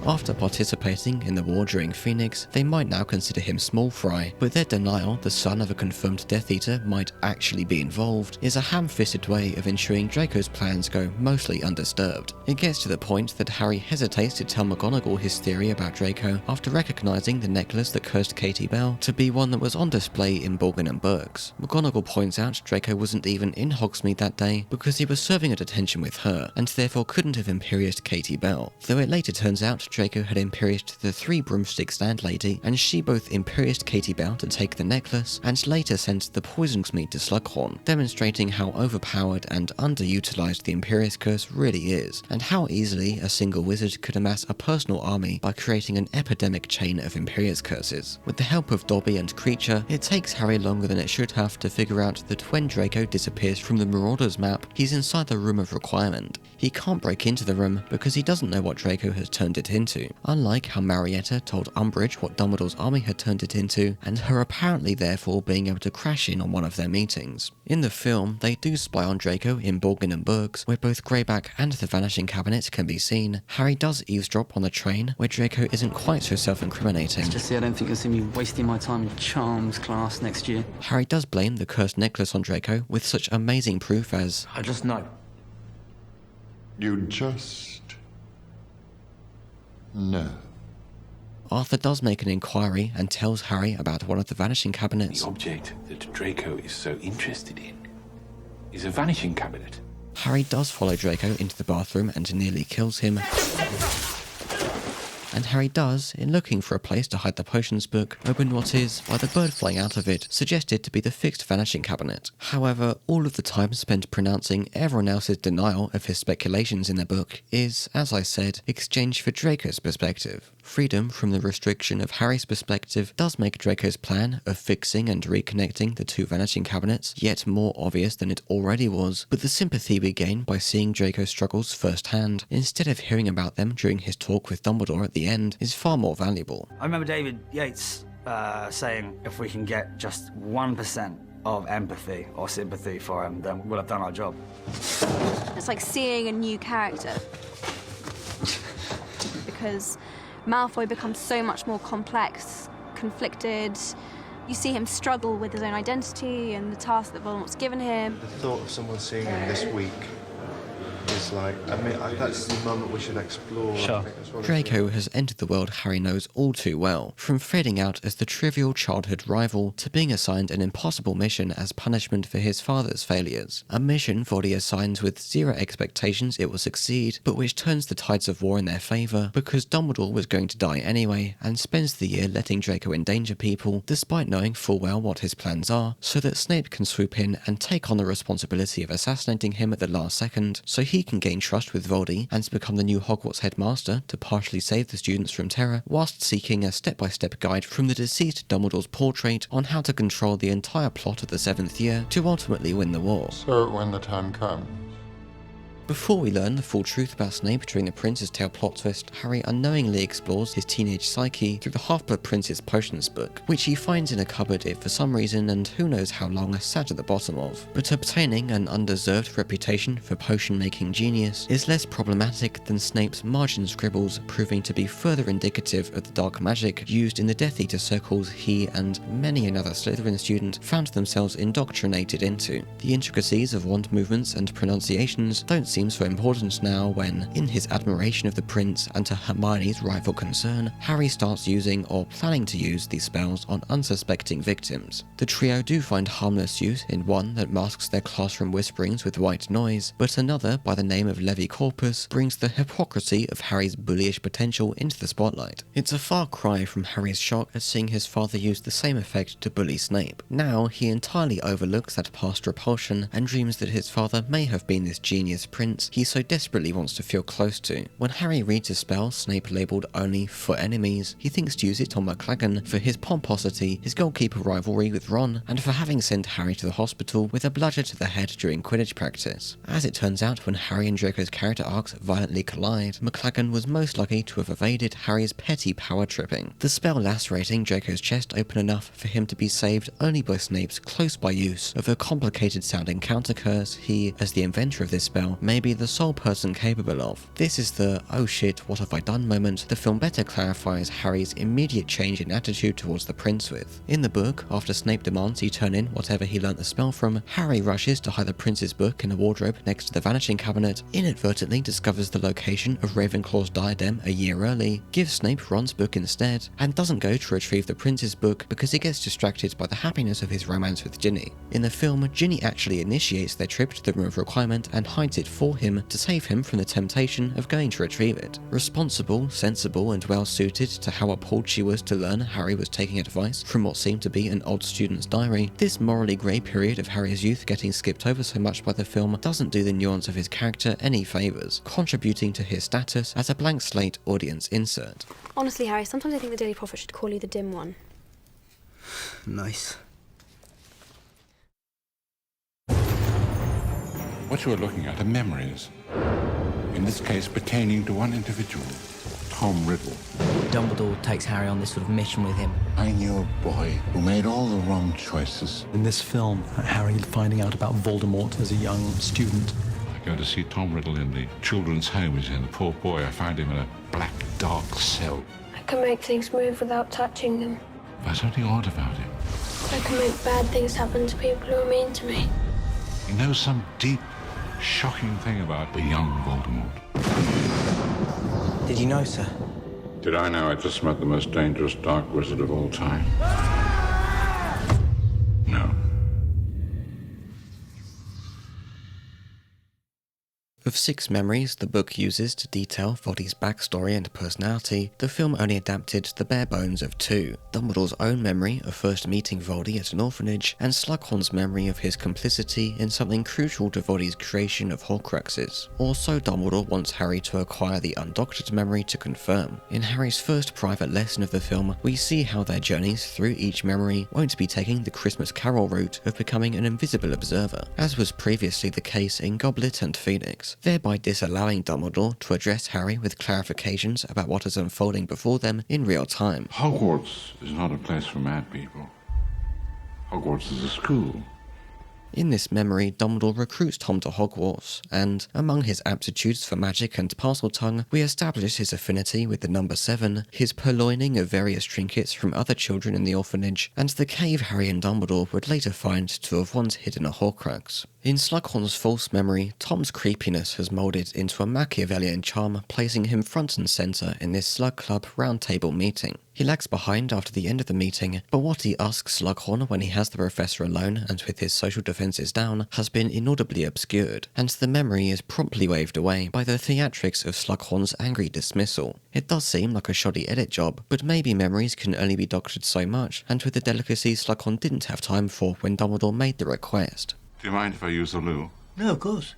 After participating in the war during Phoenix, they might now consider him small fry, but their denial the son of a confirmed Death Eater might actually be involved is a ham-fisted way of ensuring Draco's plans go mostly undisturbed. It gets to the point that Harry hesitates to tell McGonagall his theory about Draco after recognising the necklace that cursed Katie Bell to be one that was on display in Borgin and Burkes. McGonagall points out Draco wasn't even in Hogsmeade that day because he was serving a detention with her, and therefore couldn't have Imperiused Katie Bell, though it later turns out Draco had Imperiused the three broomstick landlady, and she both Imperiused Katie Bell to take the necklace, and later sent the Poisonsmead to Slughorn, demonstrating how overpowered and underutilised the Imperius curse really is, and how easily a single wizard could amass a personal army by creating an epidemic chain of Imperius curses. With the help of Dobby and Creature, it takes Harry longer than it should have to figure out that when Draco disappears from the Marauders map, he's inside the Room of Requirement. He can't break into the room because he doesn't know what Draco has turned it into, unlike how Marietta told Umbridge what Dumbledore's army had turned it into, and her apparently therefore being able to crash in on one of their meetings. In the film, they do spy on Draco in Borgin and Burkes, where both Greyback and the Vanishing Cabinet can be seen. Harry does eavesdrop on the train, where Draco isn't quite so self-incriminating. Just see, I don't think you'll see me wasting my time in charms class next year. Harry does blame the cursed necklace on Draco, with such amazing proof as, I just know. You just know. Arthur does make an inquiry and tells Harry about one of the Vanishing Cabinets. The object that Draco is so interested in is a Vanishing Cabinet. Harry does follow Draco into the bathroom and nearly kills him. And Harry does, in looking for a place to hide the potions book, open what is, by the bird flying out of it, suggested to be the fixed Vanishing Cabinet. However, all of the time spent pronouncing everyone else's denial of his speculations in the book is, as I said, exchanged for Draco's perspective. Freedom from the restriction of Harry's perspective does make Draco's plan of fixing and reconnecting the two Vanishing Cabinets yet more obvious than it already was, but the sympathy we gain by seeing Draco's struggles firsthand, instead of hearing about them during his talk with Dumbledore at the end, is far more valuable. I remember David Yates saying, if we can get just 1% of empathy or sympathy for him, then we'll have done our job. It's like seeing a new character. Because Malfoy becomes so much more complex, conflicted. You see him struggle with his own identity and the task that Voldemort's given him. The thought of someone seeing him this week is like, that's the moment we should explore. Sure. Draco has entered the world Harry knows all too well, from fading out as the trivial childhood rival to being assigned an impossible mission as punishment for his father's failures. A mission Voldy assigns with zero expectations it will succeed, but which turns the tides of war in their favour because Dumbledore was going to die anyway, and spends the year letting Draco endanger people, despite knowing full well what his plans are, so that Snape can swoop in and take on the responsibility of assassinating him at the last second, so he can gain trust with Voldy and become the new Hogwarts headmaster to partially save the students from terror, whilst seeking a step-by-step guide from the deceased Dumbledore's portrait on how to control the entire plot of the 7th year to ultimately win the war. So when the time comes. Before we learn the full truth about Snape during the Prince's Tale plot twist, Harry unknowingly explores his teenage psyche through the Half-Blood Prince's potions book, which he finds in a cupboard it for some reason and who knows how long sat at the bottom of. But obtaining an undeserved reputation for potion-making genius is less problematic than Snape's margin scribbles proving to be further indicative of the dark magic used in the Death Eater circles he and many another Slytherin student found themselves indoctrinated into. The intricacies of wand movements and pronunciations don't seem so important now when, in his admiration of the prince and to Hermione's rightful concern, Harry starts using or planning to use these spells on unsuspecting victims. The trio do find harmless use in one that masks their classroom whisperings with white noise, but another by the name of Levi Corpus brings the hypocrisy of Harry's bullyish potential into the spotlight. It's a far cry from Harry's shock at seeing his father use the same effect to bully Snape. Now he entirely overlooks that past repulsion and dreams that his father may have been this genius prince he so desperately wants to feel close to. When Harry reads a spell Snape labelled only for enemies, he thinks to use it on McLaggen for his pomposity, his goalkeeper rivalry with Ron, and for having sent Harry to the hospital with a bludger to the head during Quidditch practice. As it turns out, when Harry and Draco's character arcs violently collide, McLaggen was most likely to have evaded Harry's petty power tripping, the spell lacerating Draco's chest open enough for him to be saved only by Snape's close-by use of a complicated-sounding counter curse he, as the inventor of this spell, may be the sole person capable of. This is the "oh shit, what have I done" moment the film better clarifies Harry's immediate change in attitude towards the prince with. In the book, after Snape demands he turn in whatever he learnt the spell from, Harry rushes to hide the prince's book in a wardrobe next to the vanishing cabinet, inadvertently discovers the location of Ravenclaw's diadem a year early, gives Snape Ron's book instead, and doesn't go to retrieve the prince's book because he gets distracted by the happiness of his romance with Ginny. In the film, Ginny actually initiates their trip to the Room of Requirement and hides it for him to save him from the temptation of going to retrieve it. Responsible, sensible, and well suited to how appalled she was to learn Harry was taking advice from what seemed to be an old student's diary, this morally grey period of Harry's youth getting skipped over so much by the film doesn't do the nuance of his character any favours, contributing to his status as a blank slate audience insert. Honestly, Harry, sometimes I think the Daily Prophet should call you the dim one. Nice. What you are looking at are memories. In this case, pertaining to one individual, Tom Riddle. Dumbledore takes Harry on this sort of mission with him. I knew a boy who made all the wrong choices. In this film, Harry finding out about Voldemort as a young student. I go to see Tom Riddle in the children's home he's in. The poor boy, I find him in a black, dark cell. I can make things move without touching them. There's something odd about him. I can make bad things happen to people who are mean to me. He knows some deep, shocking thing about the young Voldemort. Did you know, sir? Did I know I just met the most dangerous dark wizard of all time? No. Of 6 memories the book uses to detail Voldy's backstory and personality, the film only adapted the bare bones of 2. Dumbledore's own memory of first meeting Voldy at an orphanage, and Slughorn's memory of his complicity in something crucial to Voldy's creation of Horcruxes. Also, Dumbledore wants Harry to acquire the undoctored memory to confirm. In Harry's first private lesson of the film, we see how their journeys through each memory won't be taking the Christmas Carol route of becoming an invisible observer, as was previously the case in Goblet and Phoenix, thereby disallowing Dumbledore to address Harry with clarifications about what is unfolding before them in real time. Hogwarts is not a place for mad people. Hogwarts is a school. In this memory, Dumbledore recruits Tom to Hogwarts, and among his aptitudes for magic and Parseltongue, we establish his affinity with the number 7, his purloining of various trinkets from other children in the orphanage, and the cave Harry and Dumbledore would later find to have once hidden a Horcrux. In Slughorn's false memory, Tom's creepiness has moulded into a Machiavellian charm, placing him front and centre in this Slug Club round table meeting. He lags behind after the end of the meeting, but what he asks Slughorn when he has the professor alone and with his social defences down has been inaudibly obscured, and the memory is promptly waved away by the theatrics of Slughorn's angry dismissal. It does seem like a shoddy edit job, but maybe memories can only be doctored so much, and with the delicacies Slughorn didn't have time for when Dumbledore made the request. Do you mind if I use the loo? No, of course.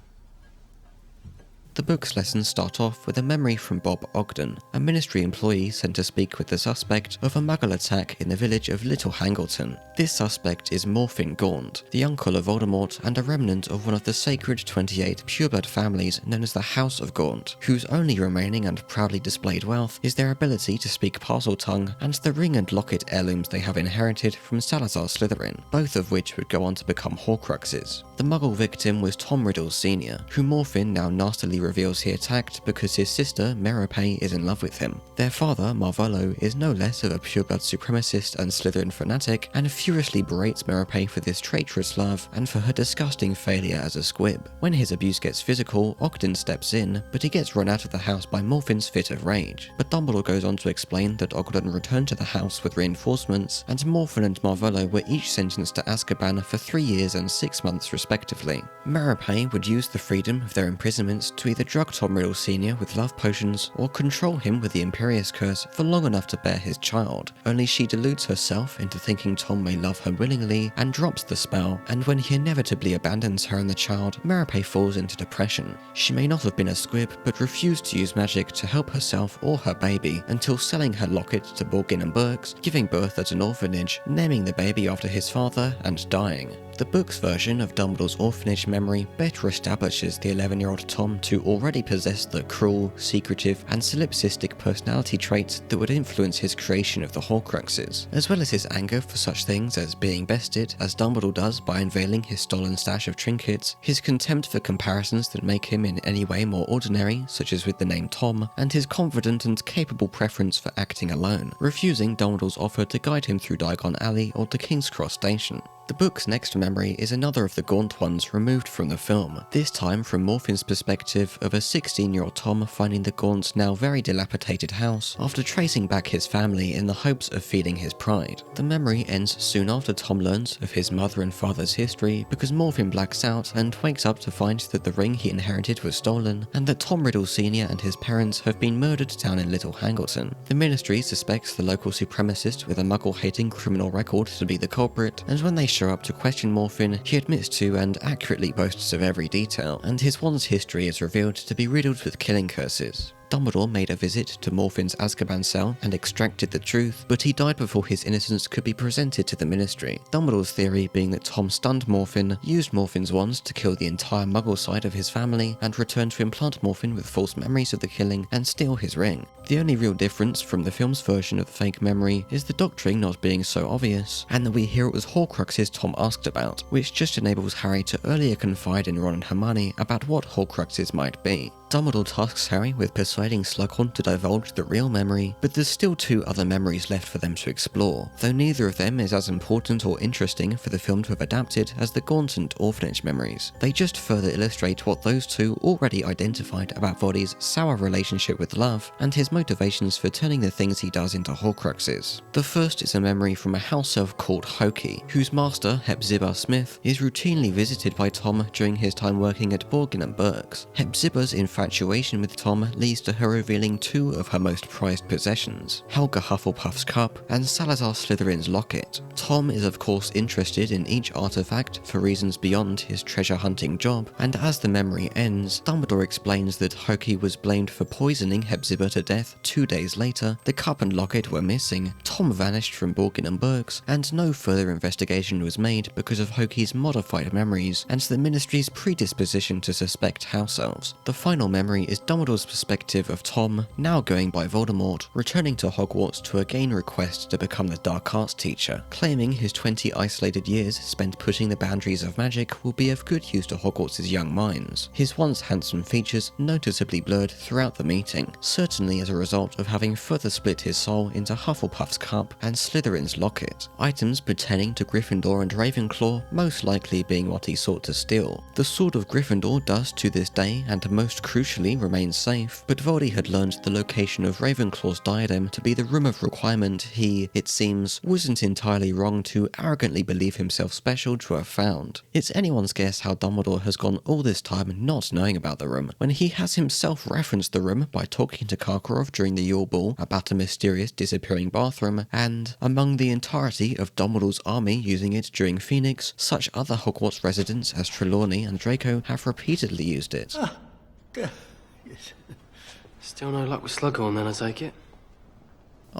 The book's lessons start off with a memory from Bob Ogden, a Ministry employee sent to speak with the suspect of a Muggle attack in the village of Little Hangleton. This suspect is Morfin Gaunt, the uncle of Voldemort and a remnant of one of the sacred 28 pureblood families known as the House of Gaunt, whose only remaining and proudly displayed wealth is their ability to speak Parseltongue and the ring and locket heirlooms they have inherited from Salazar Slytherin, both of which would go on to become Horcruxes. The Muggle victim was Tom Riddle Sr., who Morfin now nastily reveals he attacked because his sister, Merope, is in love with him. Their father, Marvolo, is no less of a pureblood supremacist and Slytherin fanatic, and furiously berates Merope for this traitorous love and for her disgusting failure as a squib. When his abuse gets physical, Ogden steps in, but he gets run out of the house by Morfin's fit of rage. But Dumbledore goes on to explain that Ogden returned to the house with reinforcements, and Morfin and Marvolo were each sentenced to Azkaban for 3 years and 6 months respectively. Merope would use the freedom of their imprisonments to either drug Tom Riddle Sr. with love potions or control him with the Imperious Curse for long enough to bear his child, only she deludes herself into thinking Tom may love her willingly and drops the spell, and when he inevitably abandons her and the child, Merope falls into depression. She may not have been a squib, but refused to use magic to help herself or her baby until selling her locket to Borgin and Burkes, giving birth at an orphanage, naming the baby after his father, and dying. The book's version of Dumbledore's orphanage memory better establishes the 11-year-old Tom to already possess the cruel, secretive, and solipsistic personality traits that would influence his creation of the Horcruxes, as well as his anger for such things as being bested, as Dumbledore does by unveiling his stolen stash of trinkets, his contempt for comparisons that make him in any way more ordinary, such as with the name Tom, and his confident and capable preference for acting alone, refusing Dumbledore's offer to guide him through Diagon Alley or to King's Cross Station. The book's next memory is another of the Gaunt ones removed from the film, this time from Morfin's perspective of a 16-year-old Tom finding the Gaunt's now very dilapidated house after tracing back his family in the hopes of feeding his pride. The memory ends soon after Tom learns of his mother and father's history because Morfin blacks out and wakes up to find that the ring he inherited was stolen and that Tom Riddle Sr. and his parents have been murdered down in Little Hangleton. The Ministry suspects the local supremacist with a Muggle-hating criminal record to be the culprit, and when they show up to question Morfin, he admits to and accurately boasts of every detail, and his wand's history is revealed to be riddled with killing curses. Dumbledore made a visit to Morfin's Azkaban cell and extracted the truth, but he died before his innocence could be presented to the Ministry. Dumbledore's theory being that Tom stunned Morfin, used Morfin's wands to kill the entire Muggle side of his family, and returned to implant Morfin with false memories of the killing and steal his ring. The only real difference from the film's version of the fake memory is the doctoring not being so obvious, and that we hear it was Horcruxes Tom asked about, which just enables Harry to earlier confide in Ron and Hermione about what Horcruxes might be. Dumbledore tasks Harry with persuading Slughorn to divulge the real memory, but there's still 2 other memories left for them to explore, though neither of them is as important or interesting for the film to have adapted as the Gaunt and orphanage memories. They just further illustrate what those 2 already identified about Voddy's sour relationship with love and his motivations for turning the things he does into Horcruxes. The first is a memory from a house elf called Hokey, whose master, Hepzibah Smith, is routinely visited by Tom during his time working at Borgin and Burkes. Hepzibah's infatuation with Tom leads to her revealing 2 of her most prized possessions, Helga Hufflepuff's cup and Salazar Slytherin's locket. Tom is of course interested in each artifact for reasons beyond his treasure hunting job, and as the memory ends, Dumbledore explains that Hokey was blamed for poisoning Hepzibah to death 2 days later, the cup and locket were missing, Tom vanished from Borgin and Burkes, and no further investigation was made because of Hokey's modified memories and the Ministry's predisposition to suspect house elves. The final memory is Dumbledore's perspective of Tom, now going by Voldemort, returning to Hogwarts to again request to become the dark arts teacher, claiming his 20 isolated years spent pushing the boundaries of magic will be of good use to Hogwarts' young minds, his once handsome features noticeably blurred throughout the meeting, certainly as a result of having further split his soul into Hufflepuff's cup and Slytherin's locket, items pertaining to Gryffindor and Ravenclaw most likely being what he sought to steal. The Sword of Gryffindor does to this day, and most crucially remains safe, but Voldy had learned the location of Ravenclaw's diadem to be the room of requirement he, it seems, wasn't entirely wrong to arrogantly believe himself special to have found. It's anyone's guess how Dumbledore has gone all this time not knowing about the room, when he has himself referenced the room by talking to Karkaroff during the Yule Ball about a mysterious disappearing bathroom, and among the entirety of Dumbledore's army using it during Phoenix, such other Hogwarts residents as Trelawney and Draco have repeatedly used it. Yes. Still no luck with Slughorn then, I take it?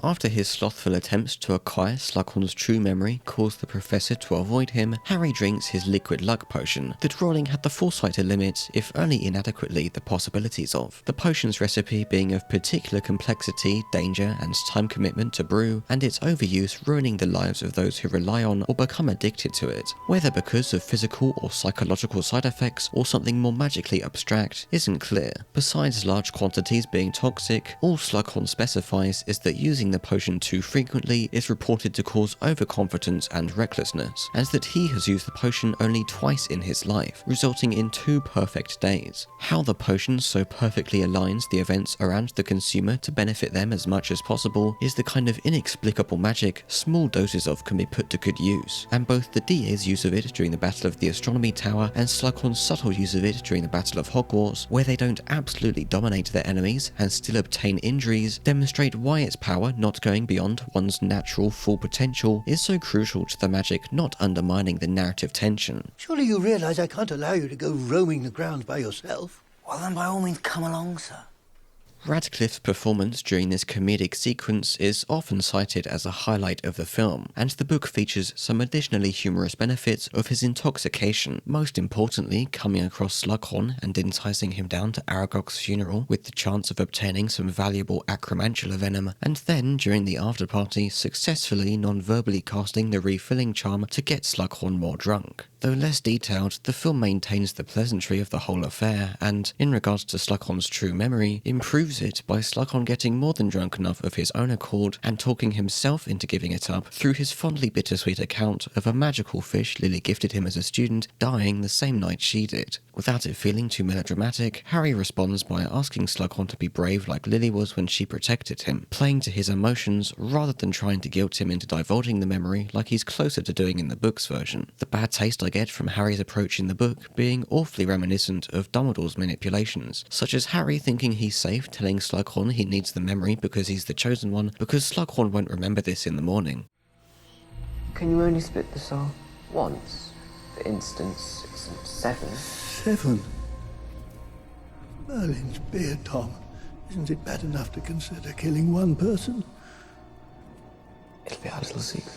After his slothful attempts to acquire Slughorn's true memory caused the professor to avoid him, Harry drinks his liquid luck potion that Rowling had the foresight to limit, if only inadequately, the possibilities of. The potion's recipe being of particular complexity, danger, and time commitment to brew, and its overuse ruining the lives of those who rely on or become addicted to it. Whether because of physical or psychological side effects or something more magically abstract isn't clear. Besides large quantities being toxic, all Slughorn specifies is that using the potion too frequently is reported to cause overconfidence and recklessness, and that he has used the potion only twice in his life, resulting in 2 perfect days. How the potion so perfectly aligns the events around the consumer to benefit them as much as possible is the kind of inexplicable magic small doses of can be put to good use, and both the DA's use of it during the Battle of the Astronomy Tower and Slughorn's subtle use of it during the Battle of Hogwarts, where they don't absolutely dominate their enemies and still obtain injuries, demonstrate why its power not going beyond one's natural full potential is so crucial to the magic not undermining the narrative tension. Surely you realise I can't allow you to go roaming the grounds by yourself? Well then by all means come along, sir. Radcliffe's performance during this comedic sequence is often cited as a highlight of the film, and the book features some additionally humorous benefits of his intoxication, most importantly coming across Slughorn and enticing him down to Aragog's funeral with the chance of obtaining some valuable acromantula venom, and then during the after-party successfully non-verbally casting the refilling charm to get Slughorn more drunk. Though less detailed, the film maintains the pleasantry of the whole affair, and, in regards to Slughorn's true memory, improves it by Slughorn getting more than drunk enough of his own accord and talking himself into giving it up through his fondly bittersweet account of a magical fish Lily gifted him as a student dying the same night she did. Without it feeling too melodramatic, Harry responds by asking Slughorn to be brave like Lily was when she protected him, playing to his emotions rather than trying to guilt him into divulging the memory like he's closer to doing in the book's version. The bad taste I get from Harry's approach in the book being awfully reminiscent of Dumbledore's manipulations, such as Harry thinking he's safe telling Slughorn he needs the memory because he's the chosen one, because Slughorn won't remember this in the morning. Can you only split the soul once? For instance, 6 and 7? 7? Merlin's beard, Tom. Isn't it bad enough to consider killing one person? It'll be our little secret.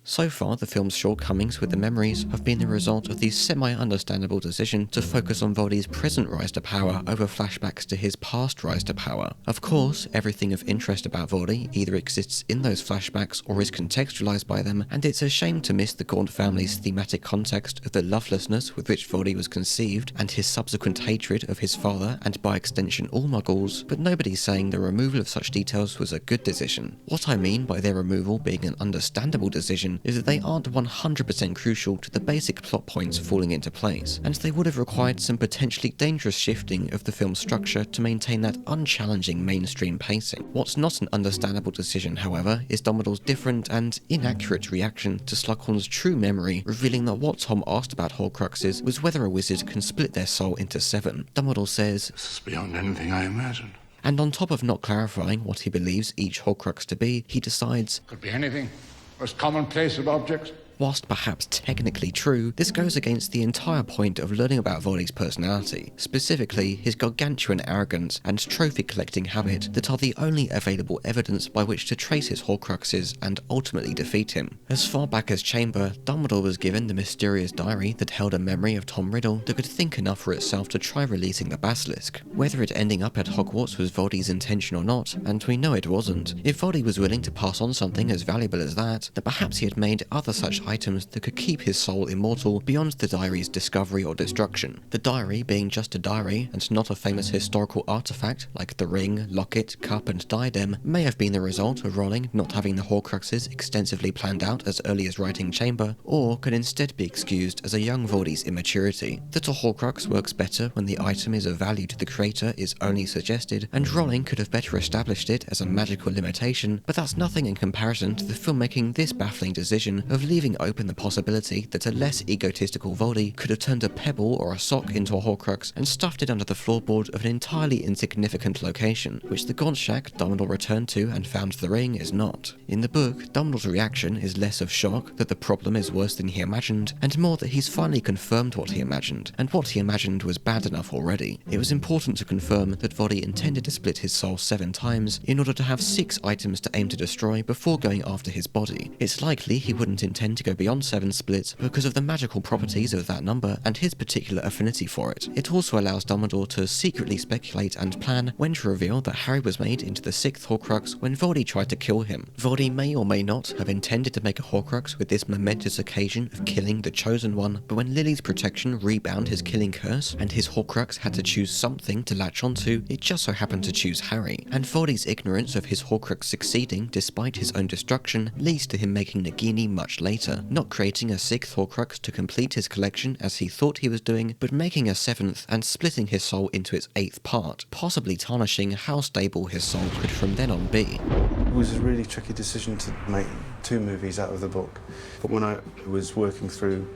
So far, the film's shortcomings with the memories have been the result of the semi-understandable decision to focus on Voldy's present rise to power over flashbacks to his past rise to power. Of course, everything of interest about Voldy either exists in those flashbacks or is contextualized by them, and it's a shame to miss the Gaunt family's thematic context of the lovelessness with which Voldy was conceived and his subsequent hatred of his father and by extension all Muggles, but nobody's saying the removal of such details was a good decision. What I mean by their removal being an understandable decision is that they aren't 100% crucial to the basic plot points falling into place, and they would have required some potentially dangerous shifting of the film's structure to maintain that unchallenging mainstream pacing. What's not an understandable decision, however, is Dumbledore's different and inaccurate reaction to Slughorn's true memory, revealing that what Tom asked about Horcruxes was whether a wizard can split their soul into 7. Dumbledore says, "This is beyond anything I imagined." And on top of not clarifying what he believes each Horcrux to be, he decides, "Could be anything. Most commonplace of objects." Whilst perhaps technically true, this goes against the entire point of learning about Voldy's personality, specifically his gargantuan arrogance and trophy-collecting habit that are the only available evidence by which to trace his Horcruxes and ultimately defeat him. As far back as Chamber, Dumbledore was given the mysterious diary that held a memory of Tom Riddle that could think enough for itself to try releasing the basilisk. Whether it ending up at Hogwarts was Voldy's intention or not, and we know it wasn't, if Voldy was willing to pass on something as valuable as that, then perhaps he had made other such items that could keep his soul immortal beyond the diary's discovery or destruction. The diary being just a diary and not a famous historical artifact like the ring, locket, cup and diadem may have been the result of Rowling not having the Horcruxes extensively planned out as early as writing Chamber, or could instead be excused as a young Voldy's immaturity. That a Horcrux works better when the item is of value to the creator is only suggested, and Rowling could have better established it as a magical limitation, but that's nothing in comparison to the film making this baffling decision of leaving leaving open the possibility that a less egotistical Voldy could have turned a pebble or a sock into a Horcrux and stuffed it under the floorboard of an entirely insignificant location, which the Gaunt shack Dumbledore returned to and found the ring is not. In the book, Dumbledore's reaction is less of shock that the problem is worse than he imagined, and more that he's finally confirmed what he imagined, and what he imagined was bad enough already. It was important to confirm that Voldy intended to split his soul 7 times in order to have 6 items to aim to destroy before going after his body. It's likely he wouldn't intend to go beyond 7 splits because of the magical properties of that number and his particular affinity for it. It also allows Dumbledore to secretly speculate and plan when to reveal that Harry was made into the 6th Horcrux when Voldy tried to kill him. Voldy may or may not have intended to make a Horcrux with this momentous occasion of killing the Chosen One, but when Lily's protection rebound his killing curse and his Horcrux had to choose something to latch onto, it just so happened to choose Harry. And Voldy's ignorance of his Horcrux succeeding despite his own destruction leads to him making Nagini much later, not creating a 6th Horcrux to complete his collection as he thought he was doing, but making a 7th and splitting his soul into its 8th part, possibly tarnishing how stable his soul could from then on be. It was a really tricky decision to make 2 movies out of the book, but when I was working through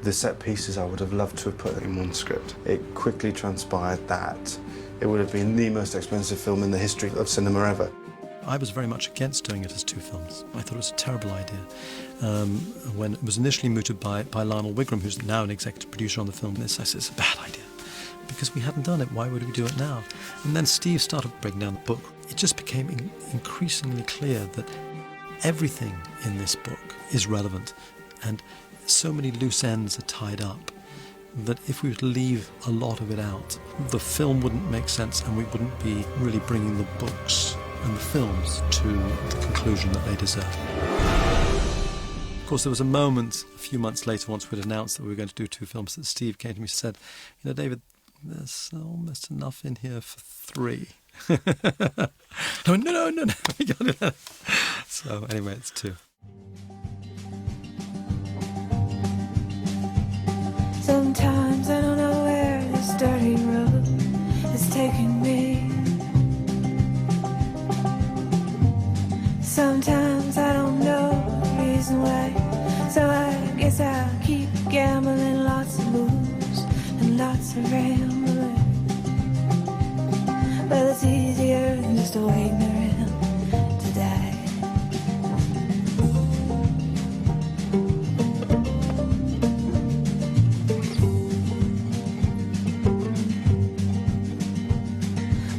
the set pieces I would have loved to have put in one script, it quickly transpired that it would have been the most expensive film in the history of cinema ever. I was very much against doing it as 2 films. I thought it was a terrible idea. When it was initially mooted by Lionel Wigram, who's now an executive producer on the film, I said it's a bad idea. Because we hadn't done it, why would we do it now? And then Steve started breaking down the book. It just became increasingly clear that everything in this book is relevant, and so many loose ends are tied up that if we were to leave a lot of it out, the film wouldn't make sense and we wouldn't be really bringing the books and the films to the conclusion that they deserve. Of course, there was a moment a few months later, once we'd announced that we were going to do 2 films, that Steve came to me and said, you know, David, there's almost enough in here for 3. I went, no, we got it. So anyway, it's 2. Sometimes I don't know where this dirty road is taking me. Sometimes I don't know the reason why, so I guess I'll keep gambling, lots of moves and lots of rambling. Well, it's easier than just waiting around to die.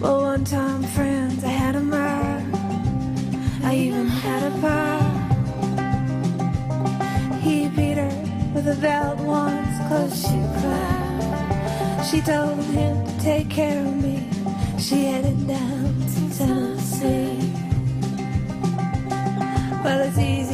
Well, one time, friends, I had a mirror. I even had a bar. He beat her with a belt once, close she cried. She told him to take care of me. She headed down to Tennessee. Well, it's easy